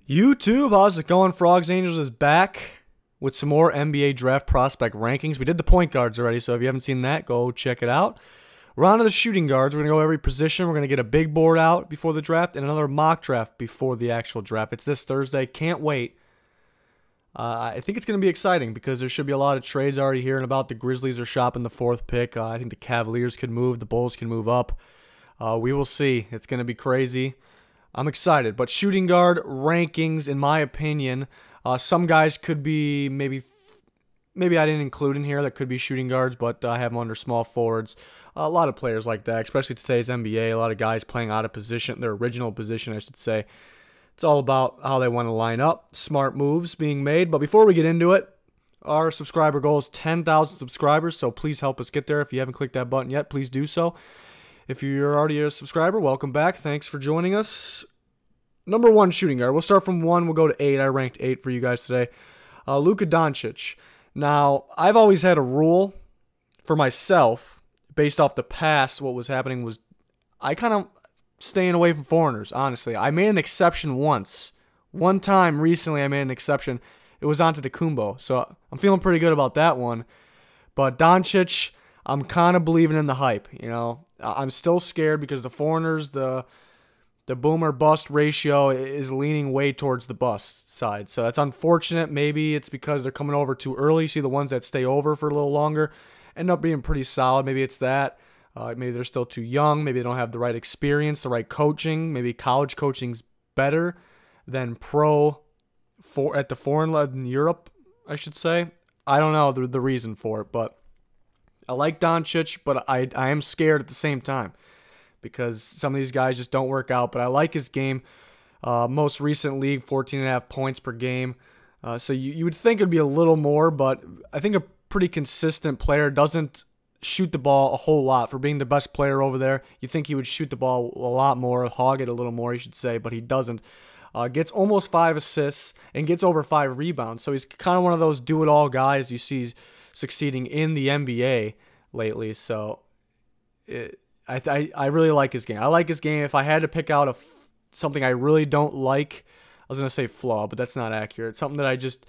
YouTube, how's it going? Frogs Angels is back with some more NBA draft prospect rankings. We did the point guards already, so if you haven't seen that, go check it out. We're on to the shooting guards. We're going to go every position. We're going to get a big board out before the draft and another mock draft before the actual draft. It's this Thursday. Can't wait. I think it's going to be exciting because there should be a lot of trades already hearing about. The Grizzlies are shopping the fourth pick. I think the Cavaliers could move. The Bulls can move up. We will see. It's going to be crazy. I'm excited, but shooting guard rankings, in my opinion, some guys could be maybe I didn't include in here that could be shooting guards, but I have them under small forwards. A lot of players like that, especially today's NBA. A lot of guys playing out of position, their original position, I should say. It's all about how they want to line up, smart moves being made. But before we get into it, our subscriber goal is 10,000 subscribers, so please help us get there. If you haven't clicked that button yet, please do so. If you're already a subscriber, welcome back. Thanks for joining us. Number one shooting guard. We'll start from 1. We'll go to 8. I ranked 8 for you guys today. Luka Doncic. Now, I've always had a rule for myself based off the past. What was happening was I kind of staying away from foreigners, honestly. I made an exception once. One time recently I made an exception. It was Antetokounmpo. So I'm feeling pretty good about that one. But Doncic, I'm kind of believing in the hype, you know. I'm still scared because the foreigners, the boomer bust ratio is leaning way towards the bust side. So that's unfortunate. Maybe it's because they're coming over too early. You see the ones that stay over for a little longer end up being pretty solid. Maybe it's that. Maybe they're still too young. Maybe they don't have the right experience, the right coaching. Maybe college coaching's better than at the foreign level in Europe, I should say. I don't know the reason for it, but I like Doncic, but I am scared at the same time because some of these guys just don't work out. But I like his game. Most recent league, 14.5 points per game. So you would think it would be a little more, but I think a pretty consistent player doesn't shoot the ball a whole lot. For being the best player over there, you think he would shoot the ball a lot more, hog it a little more, you should say, but he doesn't. Gets almost 5 assists and gets over 5 rebounds. So he's kind of one of those do-it-all guys you see succeeding in the NBA lately. So I really like his game. I like his game. If I had to pick out something I really don't like, I was going to say flaw, but that's not accurate. Something that I just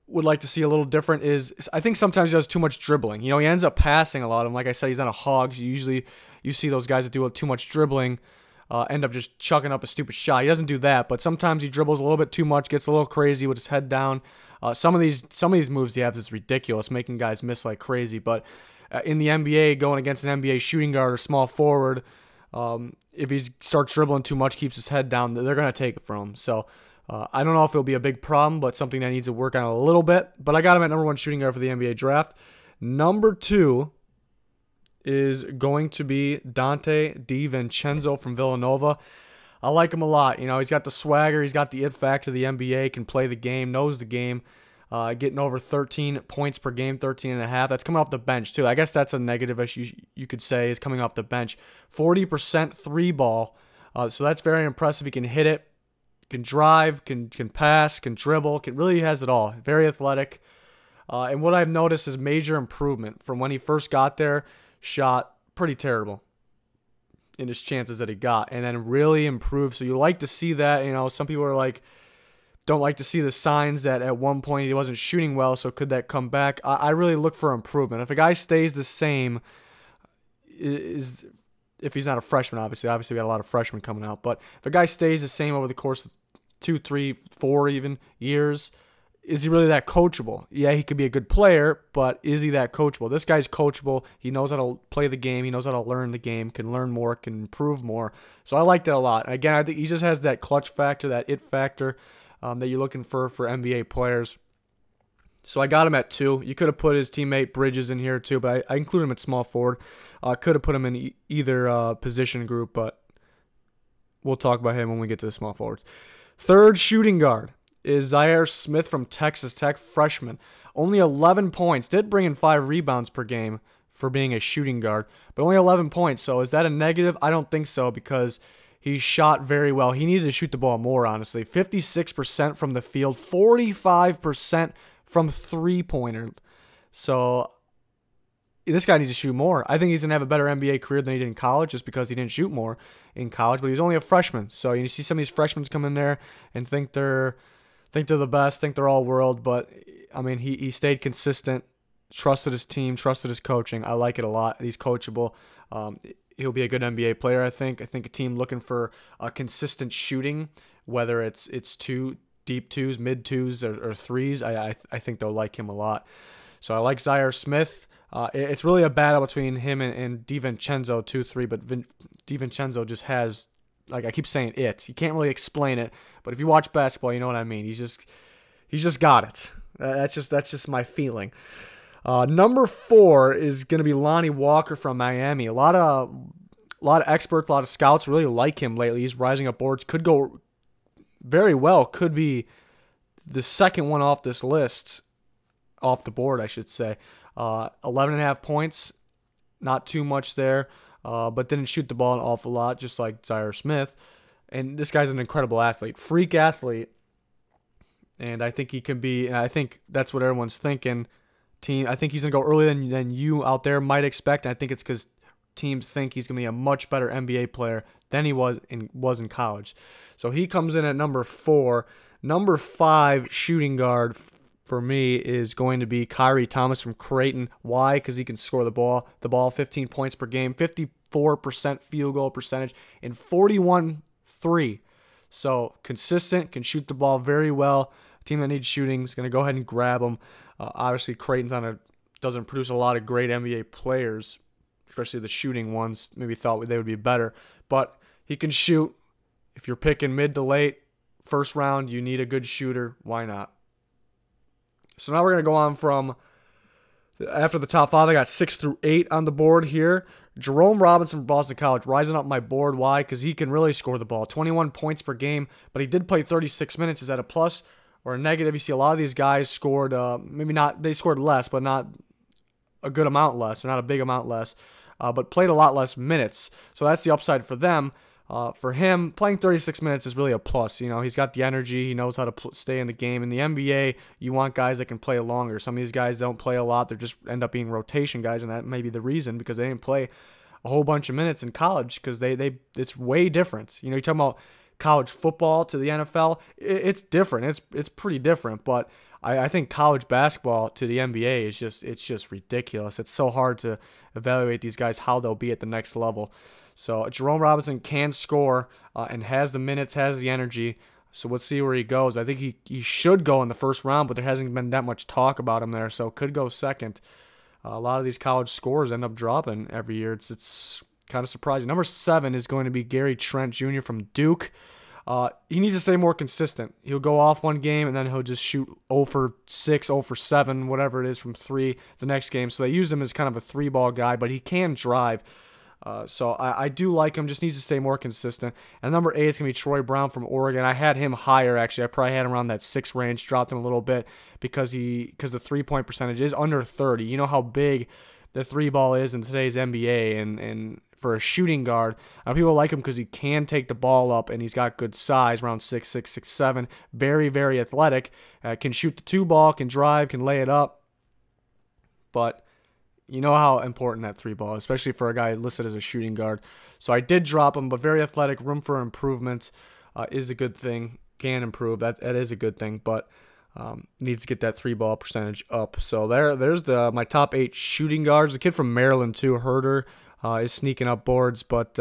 would like to see a little different is I think sometimes he does too much dribbling. You know, he ends up passing a lot. And like I said, he's not a hog. So usually you see those guys that do too much dribbling end up just chucking up a stupid shot. He doesn't do that, but sometimes he dribbles a little bit too much, gets a little crazy with his head down. Some of these moves he has is ridiculous, making guys miss like crazy. But in the NBA, going against an NBA shooting guard or small forward, if he starts dribbling too much, keeps his head down, they're going to take it from him. So I don't know if it'll be a big problem, but something that needs to work on a little bit. But I got him at number 1 shooting guard for the NBA draft. Number 2 is going to be Donte DiVincenzo from Villanova. I like him a lot. You know, he's got the swagger. He's got the it factor of the NBA, can play the game, knows the game. Getting over 13 points per game, 13.5. That's coming off the bench, too. I guess that's a negative issue you could say is coming off the bench. 40% three ball. So that's very impressive. He can hit it, can drive, can pass, can dribble, really has it all. Very athletic. And what I've noticed is major improvement from when he first got there. Shot pretty terrible in his chances that he got, and then really improved. So you like to see that. You know, some people are like, don't like to see the signs that at one point he wasn't shooting well, so could that come back? I really look for improvement. If a guy stays the same, if he's not a freshman, obviously we got a lot of freshmen coming out, but if a guy stays the same over the course of 2, 3, 4 even years, is he really that coachable? Yeah, he could be a good player, but is he that coachable? This guy's coachable. He knows how to play the game. He knows how to learn the game, can learn more, can improve more. So I like that a lot. Again, I think he just has that clutch factor, that it factor that you're looking for NBA players. So I got him at 2. You could have put his teammate Bridges in here too, but I included him at small forward. Could have put him in either position group, but we'll talk about him when we get to the small forwards. Third shooting guard is Zhaire Smith from Texas Tech, freshman. Only 11 points. Did bring in 5 rebounds per game for being a shooting guard, but only 11 points. So is that a negative? I don't think so because he shot very well. He needed to shoot the ball more, honestly. 56% from the field, 45% from three-pointer. So this guy needs to shoot more. I think he's going to have a better NBA career than he did in college just because he didn't shoot more in college, but he's only a freshman. So you see some of these freshmen come in there and think they're the best, think they're all world, but I mean, he stayed consistent, trusted his team, trusted his coaching. I like it a lot. He's coachable. He'll be a good NBA player, I think. I think a team looking for a consistent shooting, whether it's deep twos, mid twos, or threes, I think they'll like him a lot. So I like Zhaire Smith. It's really a battle between him and DiVincenzo 2-3, but DiVincenzo just has, like I keep saying, it. You can't really explain it, but if you watch basketball, you know what I mean. He's just got it. That's just my feeling. Number 4 is going to be Lonnie Walker from Miami. A lot of experts, a lot of scouts really like him lately. He's rising up boards. Could go very well. Could be the second one off this list, off the board, I should say. 11.5 points, not too much there, but didn't shoot the ball an awful lot, just like Zhaire Smith. And this guy's an incredible athlete, freak athlete. And I think he can be, and I think that's what everyone's thinking. I think he's going to go earlier than you out there might expect. And I think it's because teams think he's going to be a much better NBA player than he was in college. So he comes in at number 4. Number 5 shooting guard for me is going to be Kyrie Thomas from Creighton. Why? Because he can score the ball 15 points per game, 54% field goal percentage, and 41-3. So consistent, can shoot the ball very well. A team that needs shooting is going to go ahead and grab him. Obviously, Creighton's doesn't produce a lot of great NBA players, especially the shooting ones. Maybe thought they would be better, but he can shoot. If you're picking mid to late, first round, you need a good shooter. Why not? So now we're going to go on from after the top 5. I got 6 through 8 on the board here. Jerome Robinson from Boston College rising up my board. Why? Because he can really score the ball. 21 points per game, but he did play 36 minutes. Is that a plus or a negative? You see a lot of these guys scored, maybe not, they scored less, but not a good amount less, or not a big amount less, but played a lot less minutes. So that's the upside for them. For him, playing 36 minutes is really a plus. You know, he's got the energy. He knows how to stay in the game. In the NBA, you want guys that can play longer. Some of these guys don't play a lot. They just end up being rotation guys, and that may be the reason, because they didn't play a whole bunch of minutes in college, because it's way different. You know, you're talking about college football to the NFL. It's different. It's pretty different, but I think college basketball to the NBA is just ridiculous. It's so hard to evaluate these guys, how they'll be at the next level. So Jerome Robinson can score and has the minutes, has the energy. So let's see where he goes. I think he should go in the first round, but there hasn't been that much talk about him there, so could go second. A lot of these college scores end up dropping every year. It's kind of surprising. Number 7 is going to be Gary Trent Jr. from Duke. He needs to stay more consistent. He'll go off one game, and then he'll just shoot 0 for 6, 0 for 7, whatever it is, from 3 the next game. So they use him as kind of a 3-ball guy, but he can drive. So I do like him, just needs to stay more consistent. And number 8 is going to be Troy Brown from Oregon. I had him higher, actually. I probably had him around that 6 range, dropped him a little bit because the 3-point percentage is under 30. You know how big the 3-ball is in today's NBA, and for a shooting guard, people like him because he can take the ball up, and he's got good size, around 6'6", 6'7", very, very athletic, can shoot the 2-ball, can drive, can lay it up, but you know how important that 3-ball is, especially for a guy listed as a shooting guard. So I did drop him, but very athletic, room for improvement is a good thing. Can improve, that is a good thing, but needs to get that 3-ball percentage up. So there's my top 8 shooting guards. The kid from Maryland too, Herder, is sneaking up boards, but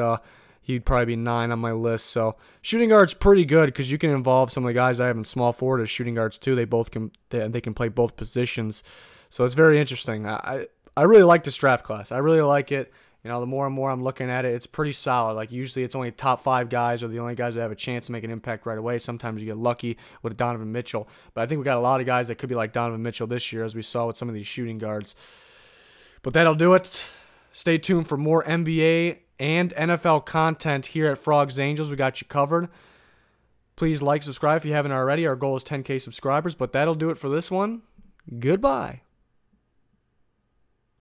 he'd probably be 9 on my list. So shooting guard's pretty good because you can involve some of the guys I have in small forward as shooting guards too. They can play both positions. So it's very interesting. I really like this draft class. I really like it. You know, the more and more I'm looking at it, it's pretty solid. Like, usually it's only top 5 guys are the only guys that have a chance to make an impact right away. Sometimes you get lucky with Donovan Mitchell. But I think we got a lot of guys that could be like Donovan Mitchell this year, as we saw with some of these shooting guards. But that'll do it. Stay tuned for more NBA and NFL content here at Frogs Angels. We got you covered. Please like, subscribe if you haven't already. Our goal is 10K subscribers. But that'll do it for this one. Goodbye.